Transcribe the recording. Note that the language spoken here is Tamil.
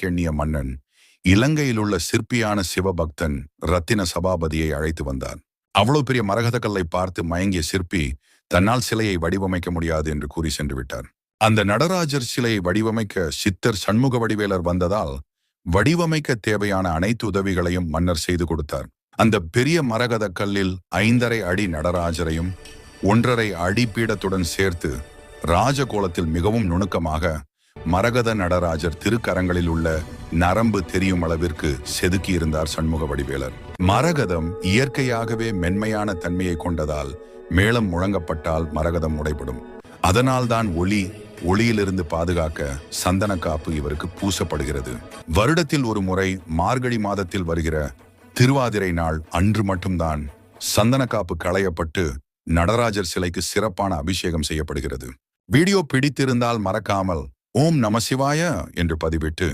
கண்ணிய மன்னன் இலங்கையில் உள்ள சிற்பியான சிவபக்தன் ரத்தின சபாபதியை அழைத்து வந்தார். அவ்வளவு பெரிய மரகத கல்லை பார்த்து மயங்கிய சிற்பி தன்னால் சிலையை வடிவமைக்க முடியாது என்று கூறி சென்று விட்டார். அந்த நடராஜர் சிலையை வடிவமைக்க சித்தர் சண்முக வடிவேலர் வந்ததால் வடிவமைக்க தேவையான அனைத்து உதவிகளையும் மன்னர் செய்து கொடுத்தார். அந்த பெரிய மரகத கல்லில் 5.5 அடி நடராஜரையும் 1.5 அடி பீடத்துடன் சேர்த்து ராஜகோலத்தில் மிகவும் நுணுக்கமாக மரகத நடராஜர் திருக்கரங்களில் உள்ள நரம்பு தெரியும் அளவிற்கு செதுக்கி இருந்தார் சண்முக வடிவேலர். மரகதம் இயற்கையாகவே மென்மையான தன்மையை கொண்டதால் மேளம் முழங்கப்பட்டால் மரகதம் உடைபடும். அதனால்தான் ஒளியிலிருந்து பாதுகாக்க சந்தன காப்பு இவருக்கு பூசப்படுகிறது. வருடத்தில் ஒரு முறை மார்கழி மாதத்தில் வருகிற திருவாதிரை நாள் அன்று மட்டும்தான் சந்தன காப்பு களையப்பட்டு நடராஜர் சிலைக்கு சிறப்பான அபிஷேகம் செய்யப்படுகிறது. வீடியோ பிடித்திருந்தால் மறக்காமல் ஓம் நம சிவாய என்று பதிவிட்டு